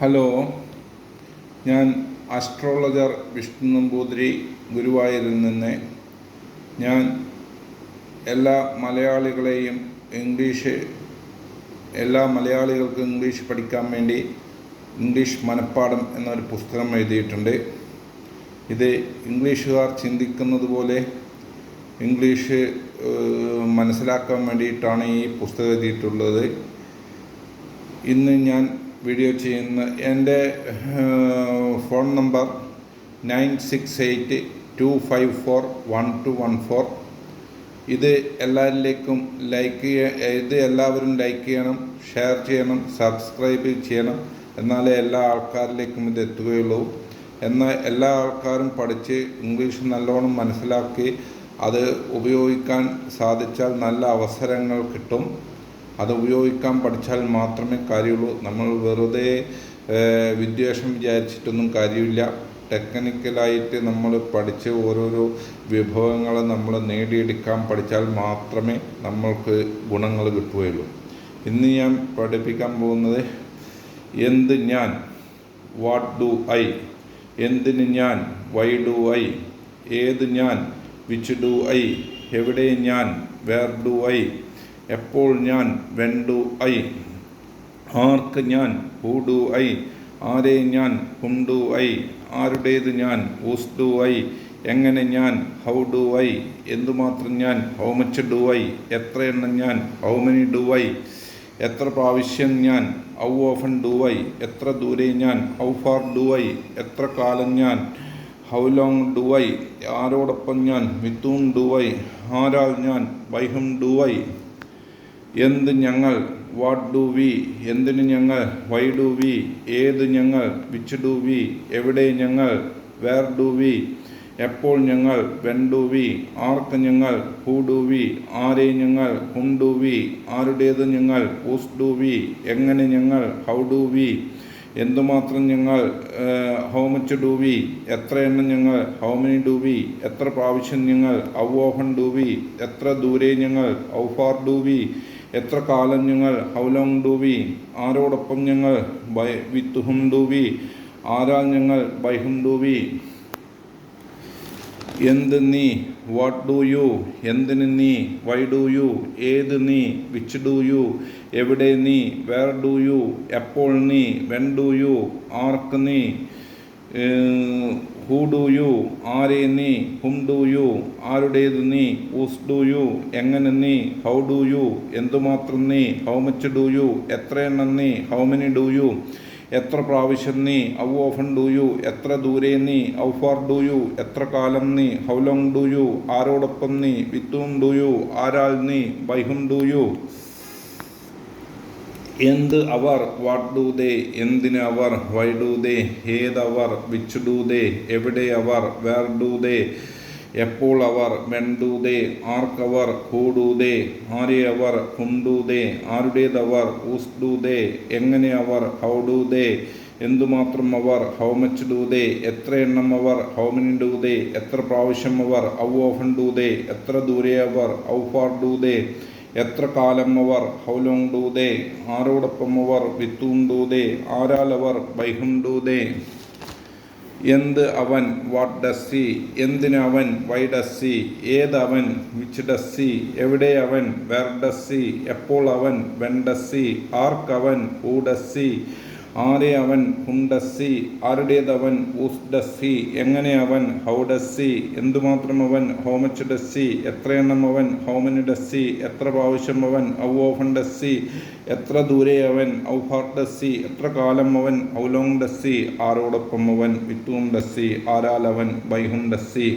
Hello, ഞാൻ astrologer Vishnu Namboothiri, ഗുരുവായൂരിൽ നിന്ന്. ഞാൻ എല്ലാ മലയാളികൾക്കും ഇംഗ്ലീഷ് പഠിക്കാൻ വേണ്ടി ഇംഗ്ലീഷ് മനഃപ്പാഠം എന്നൊരു പുസ്തകം എഴുതിയിട്ടുണ്ട്. ഇത് ഇംഗ്ലീഷുകാർ ചിന്തിക്കുന്നത് പോലെ ഇംഗ്ലീഷ് മനസ്സിലാക്കാൻ വേണ്ടിയിട്ടാണ് ഈ പുസ്തകം എഴുതിയിട്ടുള്ളത്. ഇന്ന് ഞാൻ വീഡിയോ ചെയ്യുന്ന എൻ്റെ ഫോൺ നമ്പർ 9682541214. ഇത് എല്ലാവരിലേക്കും എല്ലാവരും ലൈക്ക് ചെയ്യണം, ഷെയർ ചെയ്യണം, സബ്സ്ക്രൈബ് ചെയ്യണം. എന്നാലേ എല്ലാ ആൾക്കാരിലേക്കും ഇത് എത്തുകയുള്ളൂ. എന്നാൽ എല്ലാ ആൾക്കാരും പഠിച്ച് ഇംഗ്ലീഷ് നല്ലോണം മനസ്സിലാക്കി അത് ഉപയോഗിക്കാൻ സാധിച്ചാൽ നല്ല അവസരങ്ങൾ കിട്ടും. അത് ഉപയോഗിക്കാൻ പഠിച്ചാൽ മാത്രമേ കാര്യമുള്ളൂ. നമ്മൾ വെറുതെ വിദ്വേഷം വിചാരിച്ചിട്ടൊന്നും കാര്യമില്ല. ടെക്നിക്കലായിട്ട് നമ്മൾ പഠിച്ച് ഓരോരോ വിഭവങ്ങൾ നമ്മൾ നേടിയെടുക്കാൻ പഠിച്ചാൽ മാത്രമേ നമ്മൾക്ക് ഗുണങ്ങൾ കിട്ടുകയുള്ളൂ. ഇന്ന് ഞാൻ പഠിപ്പിക്കാൻ പോകുന്നത് എന്ത് ഞാൻ, വാട്ട് ഡു ഐ, എന്തിന് ഞാൻ, വൈ ഡു ഐ, ഏത് ഞാൻ, വിച്ച് ഡു ഐ, എവിടെ ഞാൻ, വേർ ഡു ഐ, എപ്പോൾ ഞാൻ, വെൻ ഡു ഐ, ആർക്ക് ഞാൻ, ഹൂ ഡു ഐ, ആരെ ഞാൻ, ഹും ഡു ഐ, ആരുടേത് ഞാൻ, ഊസ് ഡു ഐ, എങ്ങനെ ഞാൻ, ഹൗ ഡു ഐ, എന്തുമാത്രം ഞാൻ, ഹൗ മച്ച് ഡു ഐ, എത്ര എണ്ണം ഞാൻ, ഹൗ മെനി ഡു ഐ, എത്ര പ്രാവശ്യം ഞാൻ, ഹൗ ഓഫൻ ഡു ഐ, എത്ര ദൂരെ ഞാൻ, ഹൗ ഫാർ ഡു ഐ, എത്ര കാലം ഞാൻ, ഹൗ ലോങ് ഡു ഐ, ആരോടൊപ്പം ഞാൻ, വിത്ത് ഹൂം ഡു ഐ, ആരാൽ ഞാൻ, ബൈ ഹും ഡു ഐ, എന്ത് ഞങ്ങൾ, വാട്ട് ഡു വി, എന്തിന് ഞങ്ങൾ, വൈ ഡു വി, ഏത് ഞങ്ങൾ, വിച്ച് ഡു വി, എവിടെ ഞങ്ങൾ, വേർ ഡു വി, എപ്പോൾ ഞങ്ങൾ, വെൻ ഡു വി, ആർക്ക് ഞങ്ങൾ, ഹൂ ഡു വി, ആരെ ഞങ്ങൾ, ഹും ഡു വി, ആരുടേത് ഞങ്ങൾ, ഊസ് ഡു വി, എങ്ങനെ ഞങ്ങൾ, ഹൗ ഡു വി, എന്തുമാത്രം ഞങ്ങൾ, ഹൗ മച്ച് ഡു വി, എത്ര എണ്ണം ഞങ്ങൾ, ഹൗ മെനി ഡു വി, എത്ര പ്രാവശ്യം ഞങ്ങൾ, ഹൗ ഓഫൻ ഡു വി, എത്ര ദൂരെ ഞങ്ങൾ, ഹൗ ഫാർ ഡു വി, എത്ര കാലം ഞങ്ങൾ, ഹൗ ലോങ് ഡു വി, ആരോടൊപ്പം ഞങ്ങൾ, വിത്ത് ഹും ഡു വി, ആരാൽ ഞങ്ങൾ, ബൈ ഹും ഡു വി, എന്ത് നീ, വാട്ട് ഡു യു, എന്തിന് നീ, വൈ ഡു യു, ഏത് നീ, വിച്ച് ഡു യു, എവിടെ നീ, വേർ ഡു യു, എപ്പോൾ നീ, വെൻ ഡു യു, ആർക്ക് നീ, ഹൂ ഡു യു, ആരെ നീ, ഹും ഡു യു, ആരുടേത് നീ, ഊസ് ഡു യു, എങ്ങനെ നീ, ഹൗ ഡു യു, എന്തുമാത്രം നീ, ഹൗ മച്ച് ഡു യു, എത്ര എണ്ണം നീ, ഹൗ മെനി ഡു യു, എത്ര പ്രാവശ്യം നീ, ഹൗ ഓഫൻ ഡു യു, എത്ര ദൂരെ നീ, ഹൗ ഫാർ ഡു യു, എത്ര കാലം നീ, ഹൗ ലോങ് ഡു യു, ആരോടൊപ്പം നീ, വിത്ത് ഹൂം ഡു യു, ആരാൽ നീ, ബൈ ഹും ഡു യു, എന്ത് അവർ, വാട്ട് ഡു ദേ, എന്തിന് അവർ, വൈ ഡു ദേ, ഏത് അവർ, വിച്ച് ഡു ദേ, എവിടെ അവർ, വേർ ഡു ദേ, എപ്പോൾ അവർ, വെൻ ഡു ദേ, ആർക്കവർ, ഹൂ ഡു ദേ, ആരെ അവർ, ഹും ഡു ദേ, ആരുടേതവർ, ഊസ് ഡു ദേ, എങ്ങനെ അവർ, ഹൗ ഡു ദേ, എന്തുമാത്രം അവർ, ഹൗ മച്ച് ഡു ദേ, എത്ര എണ്ണം അവർ, ഹൗ മെനി ഡു ദേ, എത്ര പ്രാവശ്യം അവർ, ഹൗ ഓഫൻ ഡു ദേ, എത്ര ദൂരെ അവർ, ഹൗ ഫാർ ഡു ദേ, എത്ര കാലം അവർ, ഹൗ ലോങ് ഡു ദേ, ആരോടൊപ്പം അവർ, വിത്ത് ഹൂം ഡു ദേ, ആരാൽ അവർ, ബൈ ഹും ഡു ദേ, എന്ത് അവൻ, വാട്ട് ഡസ് ഹി, എന്തിന് അവൻ, വൈ ഡസ് ഹി, ഏത് അവൻ, വിച്ച് ഡസ് ഹി, എവിടെ അവൻ, വേർ ഡസ് ഹി, എപ്പോൾ അവൻ, വെൻ ഡസ് ഹി, ആർക്ക് അവൻ, ഹൂ ഡസ് ഹി, ആരെ അവൻ, ഹും ഡസ് ഹി, ആരുടേതവൻ, ഊസ് ഡസ് ഹി, എങ്ങനെ അവൻ, ഹൗ ഡസ് ഹി, എന്തുമാത്രം അവൻ, ഹൗ മച്ച് ഡസ് ഹി, എത്ര എണ്ണം അവൻ, ഹൗ മെനി ഡസ് ഹി, എത്ര പ്രാവശ്യം അവൻ, ഹൗ ഓഫൻ ഡസ് ഹി, എത്ര ദൂരെ അവൻ, ഹൗ ഫാർ ഡസ് ഹി, എത്ര കാലം അവൻ, ഹൗ ലോങ് ഡസ് ഹി, ആരോടൊപ്പം അവൻ, വിത്ത് ഹൂം ഡസ് ഹി, ആരാൽ അവൻ, ബൈ ഹും ഡസ് ഹി,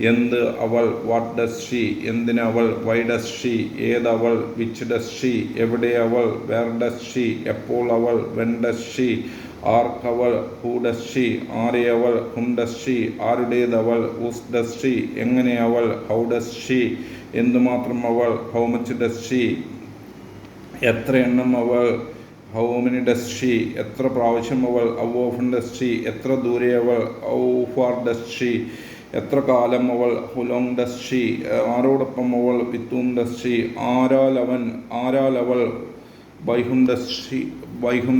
എന്ത് അവൾ, വാട്ട് ഡസ് ഷീ, എന്തിന് അവൾ, വൈ ഡസ് ഷീ, ഏത് അവൾ, വിച്ച് ഡസ് ഷീ, എവിടെ അവൾ, വേർ ഡസ് ഷീ, എപ്പോൾ അവൾ, വെൻ ഡസ് ഷീ, ആർക്കവൾ, ഹൂ ഡസ് ഷീ, ആരെ അവൾ, ഹും ഡസ് ഷീ, ആരുടേതവൾ, ഊസ് ഡസ് ഷീ, എങ്ങനെ അവൾ, ഹൗ ഡസ് ഷീ, എന്തുമാത്രം അവൾ, ഹൗ മച്ച് ഡസ് ഷീ, എത്ര എണ്ണം അവൾ, ഹൗ മെനി ഡസ് ഷീ, എത്ര പ്രാവശ്യം അവൾ, ഹൗ ഓഫൻ ഡസ് ഷീ, എത്ര ദൂരെ അവൾ, ഹൗ ഫാർ ഡസ് ഷീ, എത്ര കാലം അവൾ, ഹൗ ലോങ് ഡസ് ഷീ, ആരോടൊപ്പം അവൾ, വിത്ത് ഹൂം ഡസ് ഷീ, ആരാൽ അവൾ, ബൈ ഹും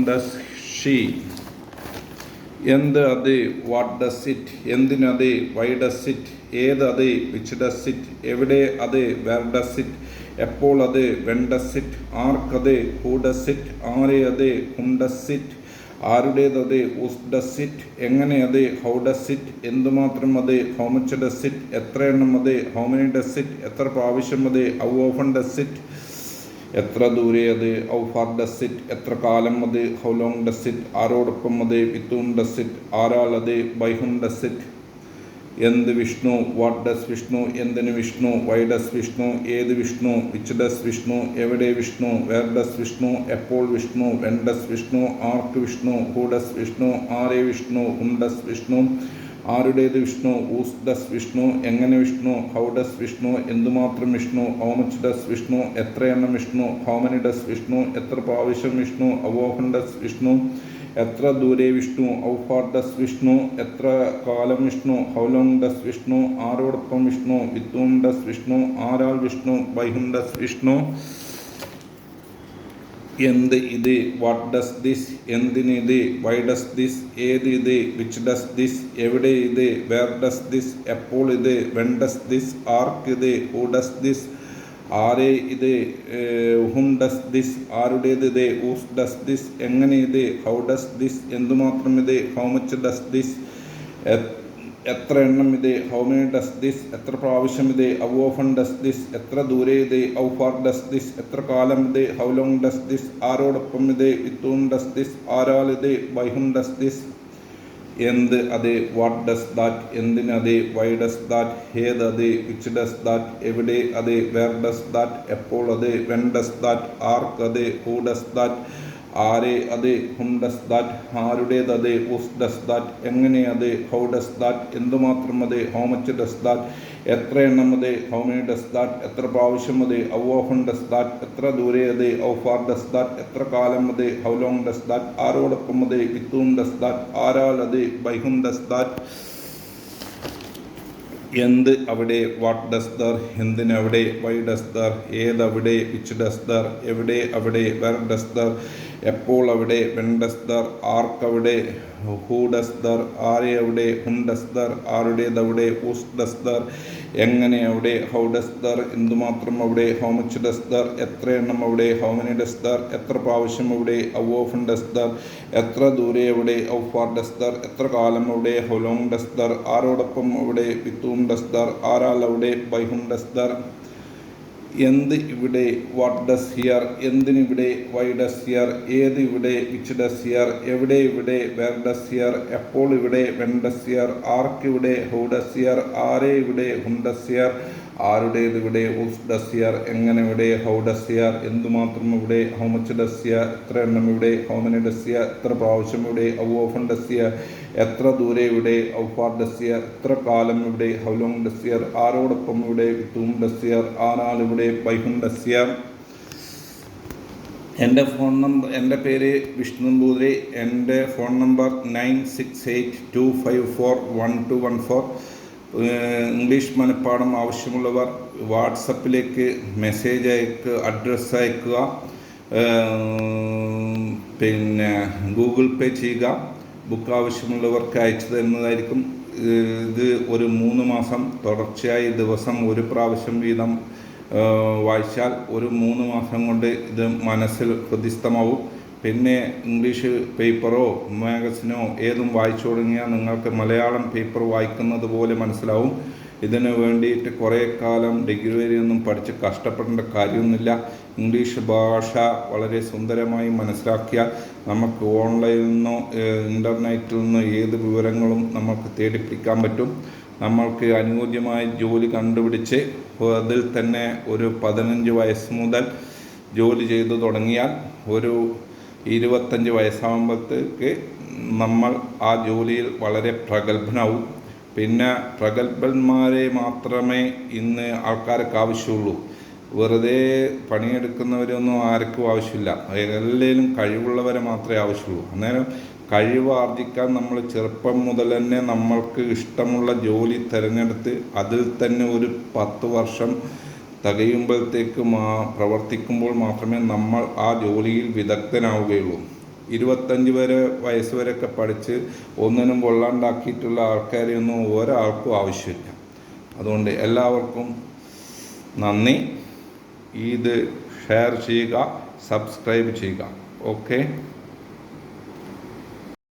ഡസ് ഷീ. എന്ത് അത്? What does it? എന്തിനത്? Why does it? ഏത് അത്? Which does it? എവിടെ അത്? Where does it? എപ്പോൾ അത്? When does it? ആർക്കത്? Who does it? ആരെ അത്? Whom does it? ആരുടേതത്? Whose does it? എങ്ങനെ അത്? How does it? എന്തുമാത്രം അത്? How much does it? എത്ര എണ്ണം അത്? How many does it? എത്ര പ്രാവശ്യം അത്? How often does it? എത്ര ദൂരെ അത്? How far does it? എത്ര കാലം അത്? How long does it? ആരോടൊപ്പം അത്? With whom does it? ആരാൽ അത്? By whom does it? എന്ത് വിഷ്ണു? What does Vishnu? എന്തിന് വിഷ്ണു? Why does Vishnu? ഏത് വിഷ്ണു? Which does Vishnu? എവിടെ വിഷ്ണു? Where does Vishnu? എപ്പോൾ വിഷ്ണു? When does Vishnu? ആർക്ക് വിഷ്ണു? Who does Vishnu? ആരെ വിഷ്ണു? Whom does Vishnu? ആരുടേത് വിഷ്ണു? Whose does Vishnu? എങ്ങനെ വിഷ്ണു? How does Vishnu? എന്തുമാത്രം Vishnu? How much does Vishnu? എത്ര എണ്ണം Vishnu? How many does Vishnu? എത്ര പ്രാവശ്യം Vishnu? How often does Vishnu? എത്ര ദൂരെ Vishnu? How far does Vishnu? എത്ര കാലം Vishnu? How long does Vishnu? ആരോടൊപ്പം Vishnu? With whom does Vishnu? ആരാൽ Vishnu? By whom does Vishnu? എന്ത് ഇത്? What does this? എന്തിന് ഇത്? Why does this? ഏത് ഇത്? Which does this? എവിടെ ഇത്? Where does this? എപ്പോൾ ഇത്? When does this? ആർക്ക് ഇത്? Who does this? ആരെ ഇത്? Whom does this? ആരുടേത് ഇത്? Whose does this? എങ്ങനെ ഇത്? How does this? എന്തുമാത്രം ഇത്? How much does this? എത്ര എണ്ണം ഇത്? How many does this? എത്ര പ്രാവശ്യം ഇത്? How often does this? എത്ര ദൂരെ ഇത്? How far does this? എത്ര കാലം ഇത്? How long does this? ആരോടൊപ്പം ഇത്? With whom does this? ആരാൽ ഇത്? By whom does this? എന്ത് അത്? What does that? എന്തിനത്? Why does that? ഏത് അത്? Which does that? എവിടെ അത്? Where does that? എപ്പോൾ അത്? When does that? ആർക്കത്? Who does that? ആരെ അത്? Whom does that? ആരുടേതത്? Whose does that? എങ്ങനെ അത്? How does that? എന്തുമാത്രം അത്? How much does that? എത്ര എണ്ണം അത്? How many does that? എത്ര പ്രാവശ്യം അത്? How often does that? എത്ര ദൂരെ അത്? How far does that? എത്ര കാലം അത്? How long does that? ആരോടൊപ്പം അത്? With whom does that? ആരാൽ അത്? By whom does that? എന്ത് അവിടെ? What does there? എന്തിനവിടെ? Why does there? ഏതവിടെ? Which does there? എവിടെ അവിടെ? Where does there? എപ്പോൾ അവിടെ? When does there? ആർക്കവിടെ? Who does there? ആരെ അവിടെ? Whom does there? ആരുടേതവിടെ? Whose does there? എങ്ങനെ അവിടെ? How does there? എന്തുമാത്രം അവിടെ? How much does there? എത്ര എണ്ണം അവിടെ? How many does there? എത്ര പ്രാവശ്യം അവിടെ? How often does there? എത്ര ദൂരെ അവിടെ? How far does there? എത്ര കാലം അവിടെ? How long does there? ആരോടൊപ്പം അവിടെ? With whom does there? ആരാൽ അവിടെ? By whom does there? എന്ത് ഇവിടെ? What does here? എന്തിനിവിടെ? Why does here? ഏത് ഇവിടെ? Which does here? എവിടെ ഇവിടെ? Where does here? എപ്പോൾ ഇവിടെ? When does here? ആർക്ക് ഇവിടെ? Who does here? ആരെ ഇവിടെ? Whom does here? ആരുടേത് ഇവിടെ? Whose does here? എങ്ങനെ ഇവിടെ? How does here? എന്തുമാത്രം ഇവിടെ? How much does here? എത്ര എണ്ണം ഇവിടെ? How many does here? എത്ര പ്രാവശ്യം ഇവിടെ? How often does here? എത്ര ദൂരെ ഇവിടെ? How far does here? എത്ര കാലം ഇവിടെ? How long does here? ആരോടൊപ്പം ഇവിടെ? വിത്ത് ഹൂം ഡസ് ഹിയർ? ആരാൽ ഇവിടെ? By whom does here? എൻ്റെ ഫോൺ നമ്പർ, എൻ്റെ പേര് വിഷ്ണു നമ്പൂതിരി. എൻ്റെ ഫോൺ നമ്പർ 9682541214. ഇംഗ്ലീഷ് മനഃപ്പാഠം ആവശ്യമുള്ളവർ വാട്സപ്പിലേക്ക് മെസ്സേജ് അയക്കുക, അഡ്രസ്സ് അയക്കുക, പിന്നെ ഗൂഗിൾ പേ ചെയ്യുക. ബുക്ക് ആവശ്യമുള്ളവർക്ക് അയച്ചു തരുന്നതായിരിക്കും. ഇത് ഒരു 3 മാസം തുടർച്ചയായി ദിവസം ഒരു പ്രാവശ്യം വീതം വായിച്ചാൽ ഒരു 3 മാസം കൊണ്ട് ഇത് മനസ്സിൽ ഹൃദിസ്ഥമാവും. പിന്നെ ഇംഗ്ലീഷ് പേപ്പറോ മാഗസിനോ ഏതും വായിച്ചു തുടങ്ങിയാൽ നിങ്ങൾക്ക് മലയാളം പേപ്പർ വായിക്കുന്നത് പോലെ മനസ്സിലാവും. ഇതിനു വേണ്ടിയിട്ട് കുറേ കാലം ഡിഗ്രി വരെയൊന്നും പഠിച്ച് കഷ്ടപ്പെടേണ്ട കാര്യമൊന്നുമില്ല. ഇംഗ്ലീഷ് ഭാഷ വളരെ സുന്ദരമായി മനസ്സിലാക്കിയാൽ നമുക്ക് ഓൺലൈനിൽ നിന്നോ ഇൻ്റർനെറ്റിൽ നിന്നോ ഏത് വിവരങ്ങളും നമുക്ക് തേടിപ്പിടിക്കാൻ പറ്റും. നമ്മൾക്ക് അനുയോജ്യമായ ജോലി കണ്ടുപിടിച്ച് അതിൽ തന്നെ ഒരു 15 വയസ്സ് മുതൽ ജോലി ചെയ്തു തുടങ്ങിയാൽ ഒരു 25 വയസ്സാകുമ്പോഴത്തേക്ക് നമ്മൾ ആ ജോലിയിൽ വളരെ പ്രഗത്ഭനാവും. പിന്നെ പ്രഗത്ഭന്മാരെ മാത്രമേ ഇന്ന് ആൾക്കാർക്ക് ആവശ്യമുള്ളൂ. വെറുതെ പണിയെടുക്കുന്നവരൊന്നും ആർക്കും ആവശ്യമില്ല. എല്ലാവരും കഴിവുള്ളവരെ മാത്രമേ ആവശ്യമുള്ളൂ. അന്നേരം കഴിവ് ആർജിക്കാൻ നമ്മൾ ചെറുപ്പം മുതൽ തന്നെ നമ്മൾക്ക് ഇഷ്ടമുള്ള ജോലി തിരഞ്ഞെടുത്ത് അതിൽ തന്നെ ഒരു 10 വർഷം തികയുമ്പോഴത്തേക്ക് പ്രവർത്തിക്കുമ്പോൾ മാത്രമേ നമ്മൾ ആ ജോലിയിൽ വിദഗ്ധനാവുകയുള്ളൂ. വയസ്സ് വരെയൊക്കെ പഠിച്ച് ഒന്നിനും കൊള്ളാണ്ടാക്കിയിട്ടുള്ള ആൾക്കാരെയൊന്നും ഒരാൾക്കും ആവശ്യമില്ല. അതുകൊണ്ട് എല്ലാവർക്കും നന്ദി. ഇത് ഷെയർ ചെയ്യുക, സബ്സ്ക്രൈബ് ചെയ്യുക. ഓക്കെ.